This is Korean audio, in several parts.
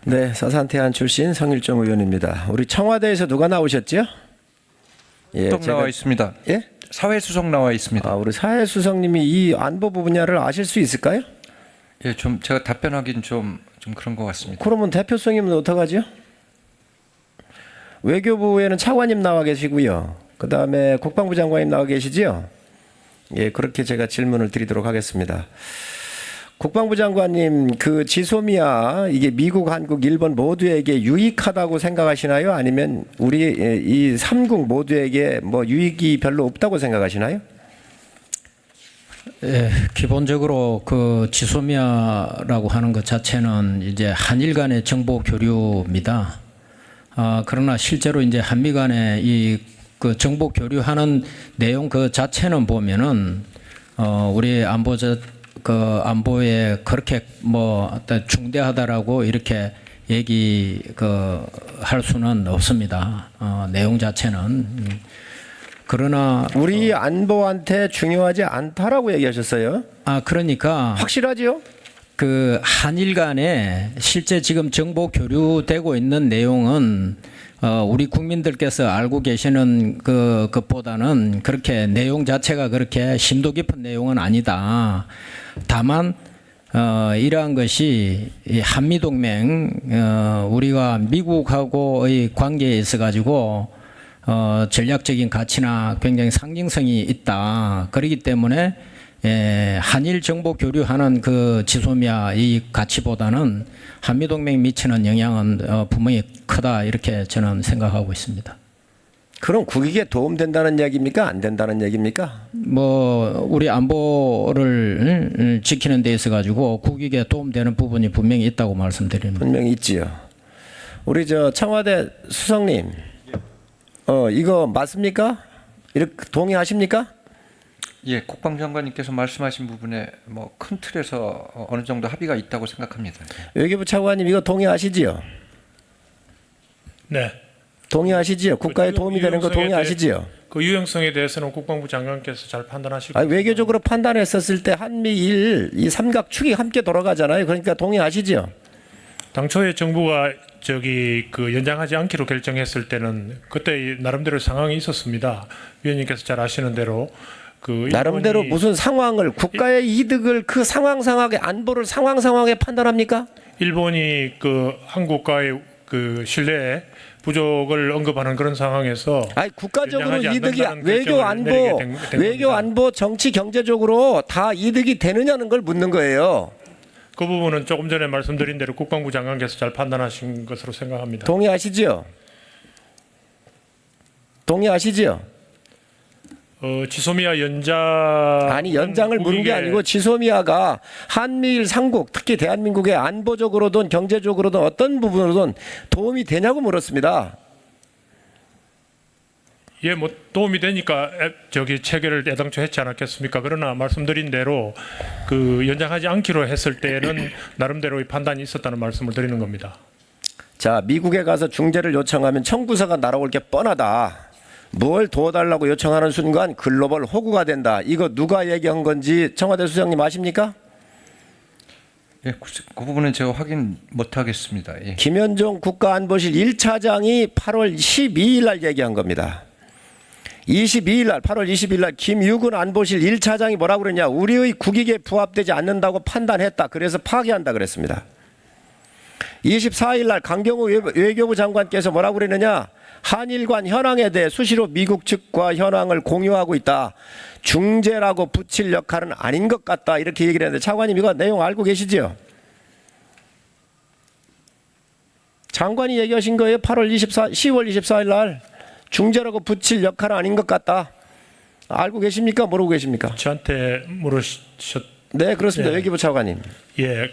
네, 서산태안 출신 성일종 의원입니다. 우리 청와대에서 누가 나오셨죠? 예, 수석 나와 있습니다. 예? 사회수석 나와 있습니다. 우리 사회수석님이 이 안보부 분야를 아실 수 있을까요? 예, 좀 제가 답변하기는 좀 그런 것 같습니다. 그러면 대표성이면 어떡하죠? 외교부에는 차관님 나와 계시고요. 그 다음에 국방부 장관님 나와 계시지요? 예, 그렇게 제가 질문을 드리도록 하겠습니다. 국방부 장관님, 그 지소미아 이게 미국, 한국, 일본 모두에게 유익하다고 생각하시나요? 아니면 우리 이 3국 모두에게 뭐 유익이 별로 없다고 생각하시나요? 예, 기본적으로 그 지소미아라고 하는 것 자체는 이제 한일 간의 정보 교류입니다. 그러나 실제로 이제 한미 간의 이 그 정보 교류하는 내용 그 자체는 보면은 우리 안보에 그렇게 뭐 어떤 중대하다라고 이렇게 할 수는 없습니다. 내용 자체는. 그러나 우리 안보한테 중요하지 않다라고 얘기하셨어요. 그러니까 확실하지요? 그 한일 간에 실제 지금 정보 교류되고 있는 내용은 우리 국민들께서 알고 계시는 것보다는 그렇게 내용 자체가 그렇게 심도 깊은 내용은 아니다. 다만 이러한 것이 이 한미동맹 우리가 미국하고의 관계에 있어 가지고 전략적인 가치나 굉장히 상징성이 있다. 그렇기 때문에 한일 정보 교류하는 그 지소미아 이 가치보다는 한미동맹 미치는 영향은 분명히 크다 이렇게 저는 생각하고 있습니다. 그럼 국익에 도움된다는 얘기입니까? 안 된다는 얘기입니까? 뭐 우리 안보를 지키는 데 있어 가지고 국익에 도움되는 부분이 분명히 있다고 말씀드립니다. 분명히 있지요. 우리 저 청와대 수석님, 이거 맞습니까? 이렇게 동의하십니까? 예, 국방장관님께서 말씀하신 부분에 뭐 큰 틀에서 어느 정도 합의가 있다고 생각합니다. 외교부 차관님 이거 동의하시지요? 네. 동의하시지요? 국가에 도움이 되는 거 동의하시지요? 그 유용성에 대해서는 국방부 장관께서 잘 판단하시고. 외교적으로 판단했었을 때 한미일 이 삼각축이 함께 돌아가잖아요. 그러니까 동의하시지요? 당초에 정부가 그 연장하지 않기로 결정했을 때는 그때 나름대로 상황이 있었습니다. 위원님께서 잘 아시는 대로 나름대로 무슨 상황을 국가의 이득을 그 상황상하게 안보를 상황상하게 판단합니까? 일본이 그 한국과의 그 신뢰 부족을 언급하는 그런 상황에서 국가적으로 연장하지 이득이 않는다는 결정을 내리게 된 외교 겁니다. 안보 정치 경제적으로 다 이득이 되느냐는 걸 묻는 거예요. 그 부분은 조금 전에 말씀드린 대로 국방부 장관께서 잘 판단하신 것으로 생각합니다. 동의하시지요? 동의하시지요? 지소미아 연장 연장을 묻는 게 아니고 지소미아가 한미일 삼국 특히 대한민국의 안보적으로든 경제적으로든 어떤 부분으로든 도움이 되냐고 물었습니다. 예, 뭐 도움이 되니까 체결을 애당초 했지 않았겠습니까? 그러나 말씀드린 대로 그 연장하지 않기로 했을 때는 나름대로의 판단이 있었다는 말씀을 드리는 겁니다. 자, 미국에 가서 중재를 요청하면 청구서가 날아올 게 뻔하다. 뭘 도와달라고 요청하는 순간 글로벌 호구가 된다. 이거 누가 얘기한 건지 청와대 수석님 아십니까? 예, 그 부분은 제가 확인 못 하겠습니다. 예. 김현종 국가안보실 1차장이 8월 12일 날 얘기한 겁니다. 22일 날 8월 20일 날 김유근 안보실 1차장이 뭐라고 그랬냐? 우리의 국익에 부합되지 않는다고 판단했다. 그래서 파기한다 그랬습니다. 24일 날 강경호 외교부 장관께서 뭐라고 그랬느냐? 한일 간 현황에 대해 수시로 미국 측과 현황을 공유하고 있다. 중재라고 붙일 역할은 아닌 것 같다. 이렇게 얘기를 했는데 차관님 이거 내용 알고 계시죠? 장관이 얘기하신 거예요. 10월 24일 날 중재라고 붙일 역할은 아닌 것 같다. 알고 계십니까? 모르고 계십니까? 저한테 물으셨. 네, 그렇습니다. 네. 외교부 차관님. 예,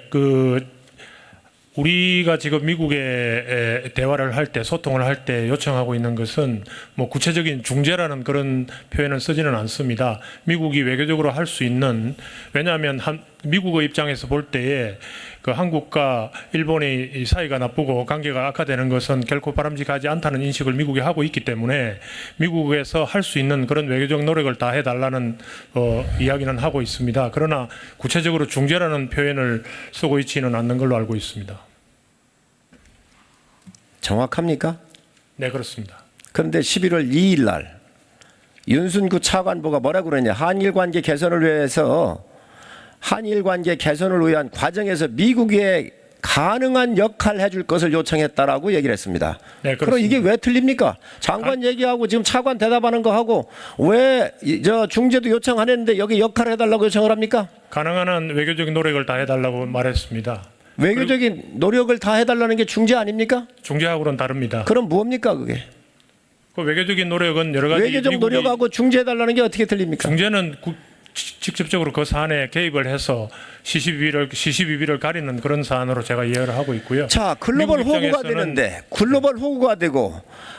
우리가 지금 미국에 대화를 할 때, 소통을 할 때 요청하고 있는 것은 뭐 구체적인 중재라는 그런 표현은 쓰지는 않습니다. 미국이 외교적으로 할 수 있는, 왜냐하면 미국의 입장에서 볼 때에 그 한국과 일본의 사이가 나쁘고 관계가 악화되는 것은 결코 바람직하지 않다는 인식을 미국이 하고 있기 때문에 미국에서 할 수 있는 그런 외교적 노력을 다 해달라는 이야기는 하고 있습니다. 그러나 구체적으로 중재라는 표현을 쓰고 있지는 않는 걸로 알고 있습니다. 정확합니까? 네, 그렇습니다. 그런데 11월 2일 날 윤순구 차관보가 뭐라고 그러냐. 한일 관계 개선을 위해서 한일 관계 개선을 위한 과정에서 미국에 가능한 역할을 해줄 것을 요청했다라고 얘기를 했습니다. 네, 그럼 이게 왜 틀립니까? 장관 얘기하고 지금 차관 대답하는 거 하고 왜 저 중재도 요청 안 했는데 여기 역할을 해달라고 요청을 합니까? 가능한 한 외교적인 노력을 다 해달라고 말했습니다. 외교적인 노력을 다 해달라는 게 중재 아닙니까? 중재하고는 다릅니다. 그럼 뭡니까 그게? 그 외교적인 노력은 여러 가지 외교적 미국이- 노력하고 중재해달라는 게 어떻게 틀립니까? 중재는 직접적으로 그 사안에 개입을 해서 시시비비를 가리는 그런 사안으로 제가 이해를 하고 있고요. 자, 글로벌 미국 호구가 입장에서는 되는데 글로벌 호구가 되고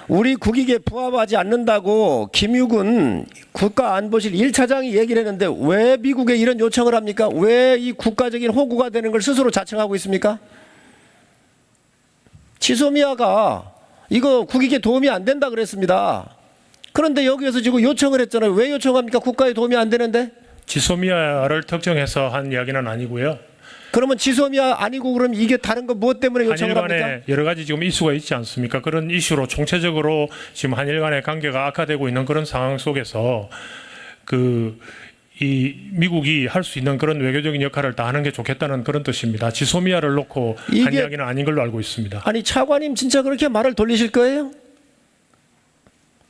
우리 국익에 부합하지 않는다고 김유근 국가안보실 1차장이 얘기를 했는데 왜 미국에 이런 요청을 합니까? 왜 이 국가적인 호구가 되는 걸 스스로 자청하고 있습니까? 지소미아가 이거 국익에 도움이 안 된다 그랬습니다. 그런데 여기에서 지금 요청을 했잖아요. 왜 요청합니까? 국가에 도움이 안 되는데? 지소미아를 특정해서 한 이야기는 아니고요. 그러면 지소미아 아니고 그럼 이게 다른 거 무엇 때문에 요청을 한일 합니까? 간에 여러 가지 지금 이슈가 있지 않습니까? 그런 이슈로 총체적으로 지금 한일 간의 관계가 악화되고 있는 그런 상황 속에서 이 미국이 할 수 있는 그런 외교적인 역할을 다 하는 게 좋겠다는 그런 뜻입니다. 지소미아를 놓고 한 이게- 이야기는 아닌 걸로 알고 있습니다. 아니 차관님 진짜 그렇게 말을 돌리실 거예요?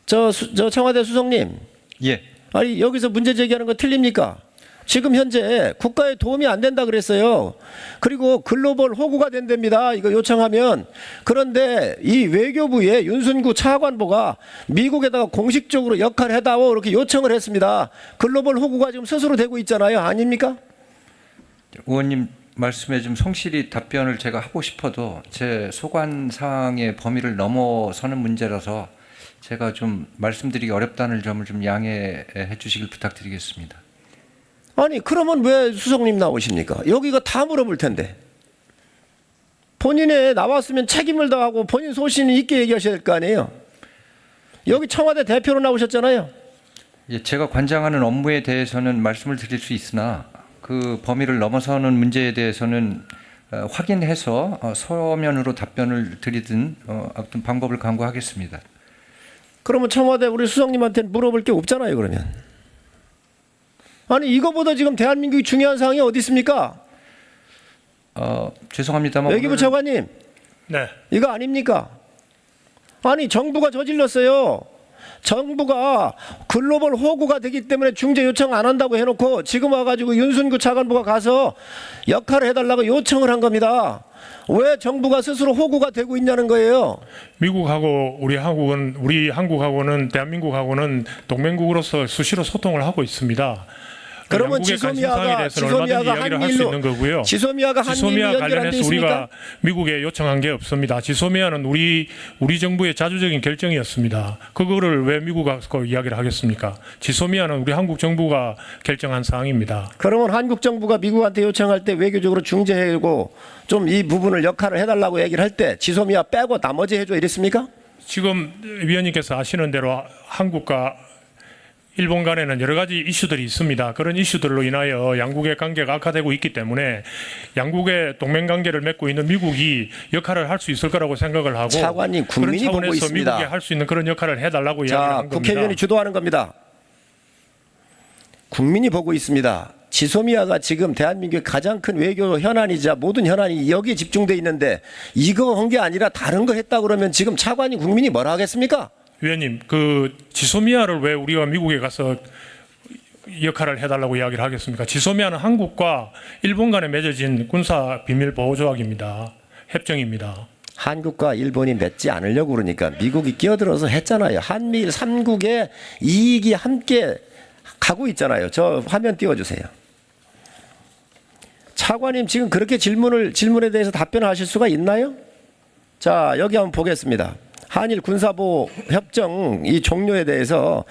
저 청와대 수석님, 예. 아니 여기서 문제 제기하는 거 틀립니까? 지금 현재 국가에 도움이 안 된다 그랬어요. 그리고 글로벌 호구가 된답니다. 이거 요청하면. 그런데 이 외교부의 윤순구 차관보가 미국에다가 공식적으로 역할을 해다오 이렇게 요청을 했습니다. 글로벌 호구가 지금 스스로 되고 있잖아요. 아닙니까? 의원님 말씀에 좀 성실히 답변을 제가 하고 싶어도 제 소관 사항의 범위를 넘어서는 문제라서 제가 좀 말씀드리기 어렵다는 점을 좀 양해해 주시길 부탁드리겠습니다. 아니 그러면 왜 수석님 나오십니까? 여기가 다 물어볼 텐데. 본인에 나왔으면 책임을 다하고 본인 소신 있게 얘기하셔야 될 거 아니에요. 여기 청와대 대표로 나오셨잖아요. 예, 제가 관장하는 업무에 대해서는 말씀을 드릴 수 있으나 그 범위를 넘어서는 문제에 대해서는 확인해서 서면으로 답변을 드리든 어떤 방법을 강구하겠습니다. 그러면 청와대 우리 수석님한테 물어볼 게 없잖아요. 그러면. 아니 이거보다 지금 대한민국이 중요한 사항이 어디 있습니까? 죄송합니다만 외교부 오늘은- 차관님 네. 이거 아닙니까? 아니 정부가 저질렀어요. 정부가 글로벌 호구가 되기 때문에 중재 요청 안 한다고 해놓고 지금 와가지고 윤순구 차관보가 가서 역할을 해달라고 요청을 한 겁니다. 왜 정부가 스스로 호구가 되고 있냐는 거예요. 미국하고 우리 한국하고는 대한민국하고는 동맹국으로서 수시로 소통을 하고 있습니다. 그러면 양국의 관심사항에 대해서는 얼마든지 이야기를 할 수 있는 거고요. 지소미아가 한미일로 지소미아 연결 안 돼 관련해서 있습니까? 우리가 미국에 요청한 게 없습니다. 지소미아는 우리 정부의 자주적인 결정이었습니다. 그거를 왜 미국하고 이야기를 하겠습니까? 지소미아는 우리 한국 정부가 결정한 사항입니다. 그러면 한국 정부가 미국한테 요청할 때 외교적으로 중재하고 좀 이 부분을 역할을 해달라고 얘기를 할 때 지소미아 빼고 나머지 해줘 이랬습니까? 지금 위원님께서 아시는 대로 한국과 일본 간에는 여러 가지 이슈들이 있습니다. 그런 이슈들로 인하여 양국의 관계가 악화되고 있기 때문에 양국의 동맹 관계를 맺고 있는 미국이 역할을 할 수 있을 거라고 생각을 하고 차관님, 국민이 그런 보고 차원에서 있습니다. 미국이 할 수 있는 그런 역할을 해달라고 이야기를 자, 한 겁니다. 국회의원이 주도하는 겁니다. 국민이 보고 있습니다. 지소미아가 지금 대한민국의 가장 큰 외교 현안이자 모든 현안이 여기에 집중돼 있는데 이거 한 게 아니라 다른 거 했다 그러면 지금 차관이 국민이 뭐라 하겠습니까? 위원님, 그 지소미아를 왜 우리가 미국에 가서 역할을 해달라고 이야기를 하겠습니까? 지소미아는 한국과 일본 간에 맺어진 군사 비밀 보호 조약입니다. 협정입니다. 한국과 일본이 맺지 않으려고 그러니까 미국이 끼어들어서 했잖아요. 한미일 3국의 이익이 함께 가고 있잖아요. 저 화면 띄워주세요. 차관님 지금 그렇게 질문에 대해서 답변을 하실 수가 있나요? 자, 여기 한번 보겠습니다. 한일 군사보호 협정 이 종료에 대해서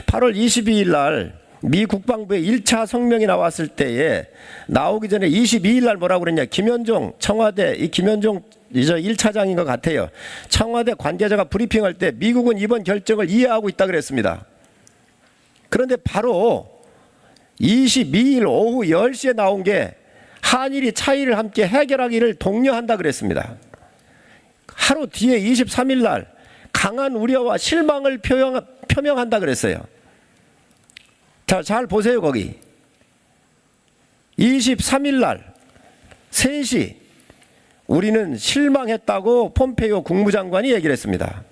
8월 22일 날 미 국방부의 1차 성명이 나왔을 때에 나오기 전에 22일 날 뭐라고 그랬냐. 김현종 청와대 이 김현종 이제 1차장인 것 같아요. 청와대 관계자가 브리핑할 때 미국은 이번 결정을 이해하고 있다 그랬습니다. 그런데 바로 22일 오후 10시에 나온 게 한일이 차이를 함께 해결하기를 독려한다 그랬습니다. 하루 뒤에 23일 날 강한 우려와 실망을 표명한다 그랬어요. 자, 잘 보세요 거기. 23일 날 3시 우리는 실망했다고 폼페이오 국무장관이 얘기를 했습니다.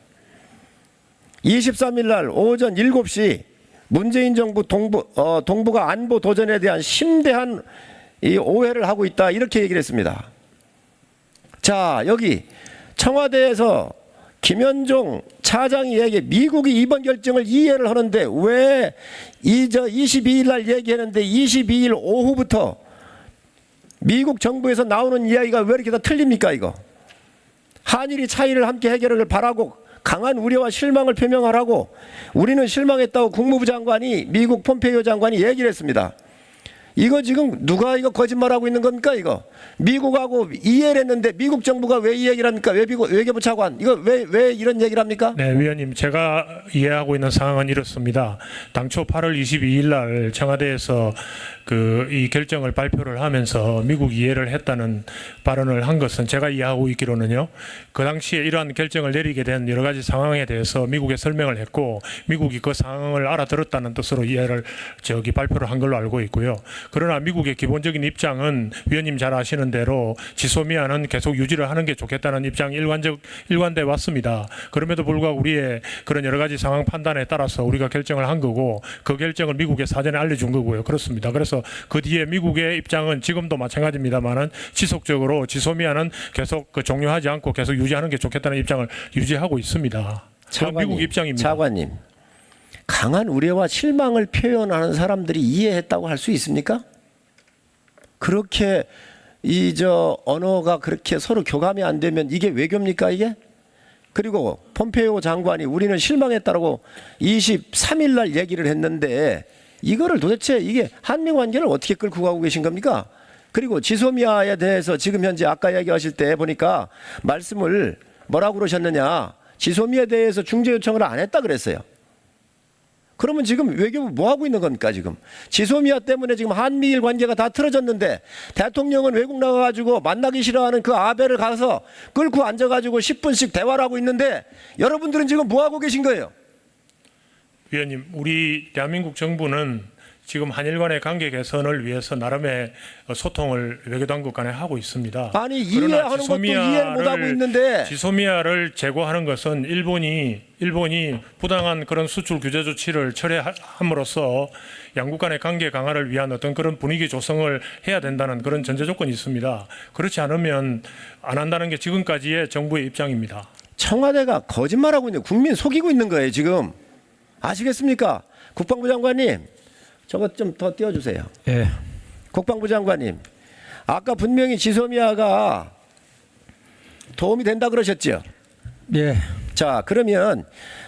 23일 날 오전 7시 문재인 정부 동북아 안보 도전에 대한 심대한 이 오해를 하고 있다 이렇게 얘기를 했습니다. 자, 여기 청와대에서 김현종 차장이 얘기 미국이 이번 결정을 이해를 하는데 왜 22일 날 얘기했는데 22일 오후부터 미국 정부에서 나오는 이야기가 왜 이렇게 다 틀립니까 이거? 한일이 차이를 함께 해결을 바라고 강한 우려와 실망을 표명하라고 우리는 실망했다고 국무부 장관이 미국 폼페이오 장관이 얘기를 했습니다. 이거 지금 누가 이거 거짓말하고 있는 겁니까 이거? 미국하고 이해를 했는데 미국 정부가 왜 이 얘기를 합니까? 외교부 차관 이거 왜 이런 얘기를 합니까? 네, 위원님 제가 이해하고 있는 상황은 이렇습니다. 당초 8월 22일 날 청와대에서 이 결정을 발표를 하면서 미국 이해를 했다는 발언을 한 것은 제가 이해하고 있기로는요. 그 당시에 이러한 결정을 내리게 된 여러 가지 상황에 대해서 미국에 설명을 했고 미국이 그 상황을 알아들었다는 뜻으로 이해를 발표를 한 걸로 알고 있고요. 그러나 미국의 기본적인 입장은 위원님 잘 아시는 대로 지소미아는 계속 유지를 하는 게 좋겠다는 입장이 일관돼 왔습니다. 그럼에도 불구하고 우리의 그런 여러 가지 상황 판단에 따라서 우리가 결정을 한 거고 그 결정을 미국에 사전에 알려준 거고요. 그렇습니다. 그래서 그 뒤에 미국의 입장은 지금도 마찬가지입니다만은 지속적으로 지소미아는 계속 종료하지 않고 계속 유지하는 게 좋겠다는 입장을 유지하고 있습니다. 차관님, 미국 입장입니다. 차관님, 강한 우려와 실망을 표현하는 사람들이 이해했다고 할 수 있습니까? 그렇게 언어가 그렇게 서로 교감이 안 되면 이게 외교입니까 이게? 그리고 폼페이오 장관이 우리는 실망했다라고 23일 날 얘기를 했는데 이거를 도대체 이게 한미 관계를 어떻게 끌고 가고 계신 겁니까? 그리고 지소미아에 대해서 지금 현재 아까 얘기하실 때 보니까 말씀을 뭐라고 그러셨느냐? 지소미아에 대해서 중재 요청을 안 했다 그랬어요. 그러면 지금 외교부 뭐 하고 있는 겁니까 지금? 지소미아 때문에 지금 한미일 관계가 다 틀어졌는데 대통령은 외국 나가가지고 만나기 싫어하는 그 아베를 가서 끌고 앉아가지고 10분씩 대화를 하고 있는데 여러분들은 지금 뭐 하고 계신 거예요? 위원님, 우리 대한민국 정부는 지금 한일 간의 관계 개선을 위해서 나름의 소통을 외교당국 간에 하고 있습니다. 아니 이해하는 것도 이해를 못하고 있는데 지소미아를 제거하는 것은 일본이 부당한 그런 수출 규제 조치를 철회함으로써 양국 간의 관계 강화를 위한 어떤 그런 분위기 조성을 해야 된다는 그런 전제 조건이 있습니다. 그렇지 않으면 안 한다는 게 지금까지의 정부의 입장입니다. 청와대가 거짓말하고 있는 국민 속이고 있는 거예요 지금. 아시겠습니까? 국방부 장관님 저거 좀 더 띄워주세요. 예. 국방부 장관님 아까 분명히 지소미아가 도움이 된다 그러셨죠? 예. 자 그러면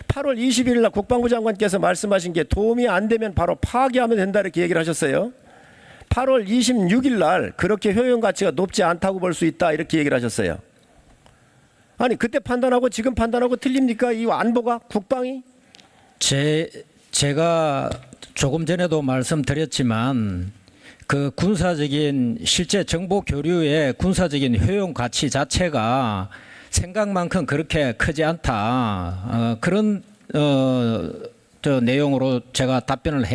8월 20일 날 국방부 장관께서 말씀하신 게 도움이 안 되면 바로 파기하면 된다 이렇게 얘기를 하셨어요. 8월 26일 날 그렇게 효용 가치가 높지 않다고 볼 수 있다 이렇게 얘기를 하셨어요. 아니 그때 판단하고 지금 판단하고 틀립니까? 이 안보가 국방이? 제가 조금 전에도 말씀드렸지만 그 군사적인 실제 정보 교류의 군사적인 효용 가치 자체가 생각만큼 그렇게 크지 않다. 그런 내용으로 제가 답변을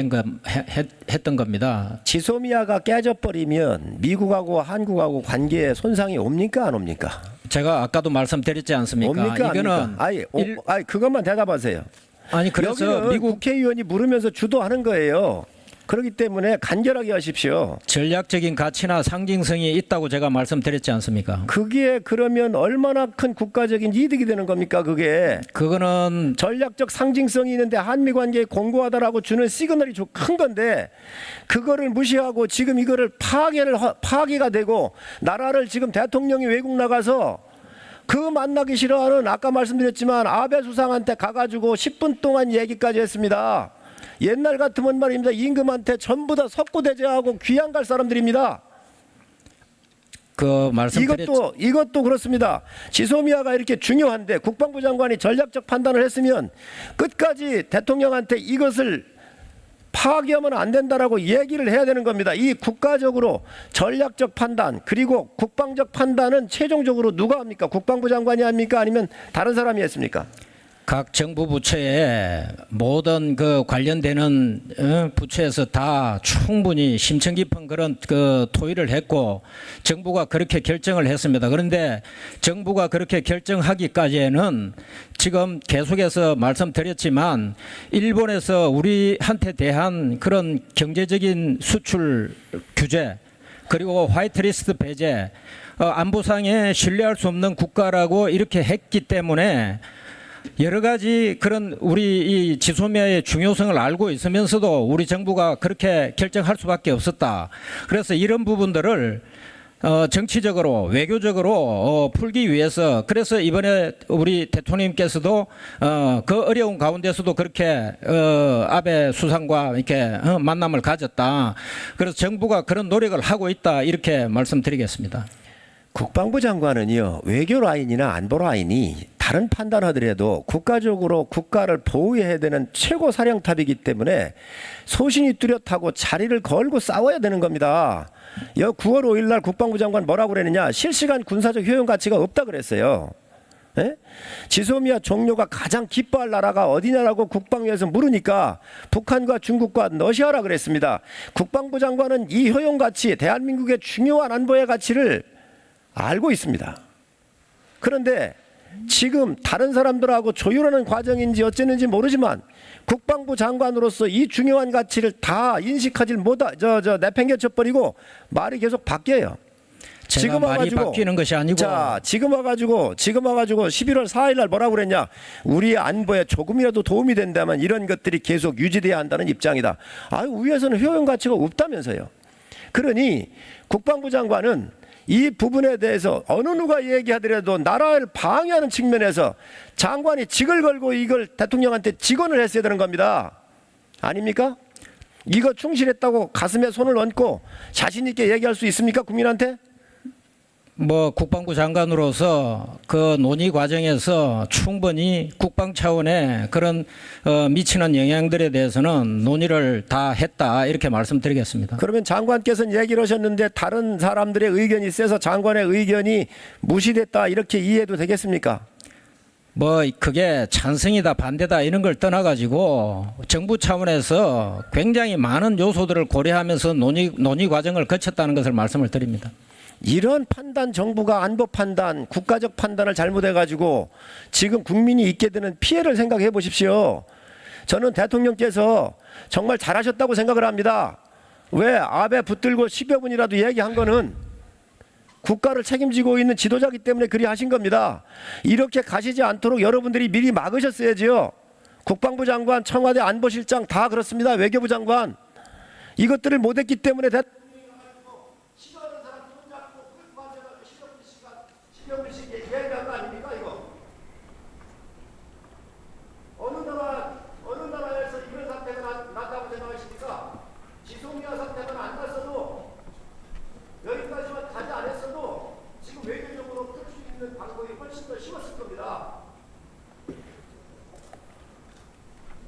했던 겁니다. 지소미아가 깨져버리면 미국하고 한국하고 관계에 손상이 옵니까 안 옵니까? 제가 아까도 말씀드렸지 않습니까? 옵니까 이거는 아니 그것만 대답하세요. 아니 그래서 여기는 미국 국회의원이 물으면서 주도하는 거예요. 그렇기 때문에 간결하게 하십시오. 전략적인 가치나 상징성이 있다고 제가 말씀드렸지 않습니까? 그게 그러면 얼마나 큰 국가적인 이득이 되는 겁니까 그게? 그거는 전략적 상징성이 있는데 한미 관계에 공고하다라고 주는 시그널이 큰 건데 그거를 무시하고 지금 이거를 파기가 되고 나라를 지금 대통령이 외국 나가서 그 만나기 싫어하는 아까 말씀드렸지만 아베 수상한테 가가지고 10분 동안 얘기까지 했습니다. 옛날 같으면 말입니다. 임금한테 전부 다 석고대죄하고 귀양 갈 사람들입니다. 그 이것도 그렇습니다. 지소미아가 이렇게 중요한데 국방부 장관이 전략적 판단을 했으면 끝까지 대통령한테 이것을 파기하면 안 된다라고 얘기를 해야 되는 겁니다. 이 국가적으로 전략적 판단 그리고 국방적 판단은 최종적으로 누가 합니까? 국방부 장관이 합니까? 아니면 다른 사람이 했습니까? 각 정부 부처에 모든 그 관련되는 부처에서 다 충분히 심층 깊은 그런 그 토의를 했고 정부가 그렇게 결정을 했습니다. 그런데 정부가 그렇게 결정하기까지에는 지금 계속해서 말씀드렸지만 일본에서 우리한테 대한 그런 경제적인 수출 규제 그리고 화이트리스트 배제 안보상에 신뢰할 수 없는 국가라고 이렇게 했기 때문에 여러 가지 그런 우리 이 지소미아의 중요성을 알고 있으면서도 우리 정부가 그렇게 결정할 수밖에 없었다. 그래서 이런 부분들을 정치적으로 외교적으로 풀기 위해서 그래서 이번에 우리 대통령님께서도 그 어려운 가운데서도 그렇게 아베 수상과 이렇게 만남을 가졌다. 그래서 정부가 그런 노력을 하고 있다 이렇게 말씀드리겠습니다. 국방부 장관은요, 외교 라인이나 안보 라인이 다른 판단하더라도 국가적으로 국가를 보호해야 되는 최고 사령탑이기 때문에 소신이 뚜렷하고 자리를 걸고 싸워야 되는 겁니다. 9월 5일 날 국방부 장관 뭐라고 그랬느냐? 실시간 군사적 효용 가치가 없다 그랬어요. 예? 지소미아 종료가 가장 기뻐할 나라가 어디냐라고 국방위에서 물으니까 북한과 중국과 러시아라 그랬습니다. 국방부 장관은 이 효용 가치, 대한민국의 중요한 안보의 가치를 알고 있습니다. 그런데 지금 다른 사람들하고 조율하는 과정인지 어쩌는지 모르지만 국방부 장관으로서 이 중요한 가치를 다 인식하지 못하 내팽개쳐 버리고 말이 계속 바뀌어요. 제가 말이 바뀌는 것이 아니고 지금 와가지고 11월 4일 날 뭐라고 그랬냐? 우리 안보에 조금이라도 도움이 된다면 이런 것들이 계속 유지돼야 한다는 입장이다. 위에서는 효용 가치가 없다면서요. 그러니 국방부 장관은 이 부분에 대해서 어느 누가 얘기하더라도 나라를 방해하는 측면에서 장관이 직을 걸고 이걸 대통령한테 직언을 했어야 되는 겁니다. 아닙니까? 이거 충실했다고 가슴에 손을 얹고 자신 있게 얘기할 수 있습니까? 국민한테? 국방부 장관으로서 그 논의 과정에서 충분히 국방 차원의 그런 미치는 영향들에 대해서는 논의를 다 했다 이렇게 말씀드리겠습니다. 그러면 장관께서는 얘기를 하셨는데 다른 사람들의 의견이 세서 장관의 의견이 무시됐다 이렇게 이해해도 되겠습니까? 그게 찬성이다 반대다 이런 걸 떠나가지고 정부 차원에서 굉장히 많은 요소들을 고려하면서 논의 과정을 거쳤다는 것을 말씀을 드립니다. 이런 판단, 정부가 안보 판단, 국가적 판단을 잘못해가지고 지금 국민이 있게 되는 피해를 생각해 보십시오. 저는 대통령께서 정말 잘하셨다고 생각을 합니다. 왜 아베 붙들고 10여 분이라도 얘기한 거는 국가를 책임지고 있는 지도자이기 때문에 그리 하신 겁니다. 이렇게 가시지 않도록 여러분들이 미리 막으셨어야지요. 국방부 장관, 청와대 안보실장 다 그렇습니다. 외교부 장관. 이것들을 못했기 때문에 어느 나라에서 이런 사태가 났다고 생각하십니까? 지소미아 사태가 안 났어도 여기까지만 가지 않았어도 지금 외교적으로 풀 수 있는 방법이 훨씬 더 쉬웠을 겁니다.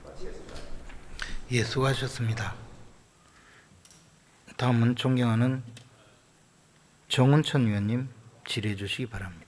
마치겠습니다. 예, 수고하셨습니다. 다음은 존경하는 정운천 의원님 질의해 주시기 바랍니다.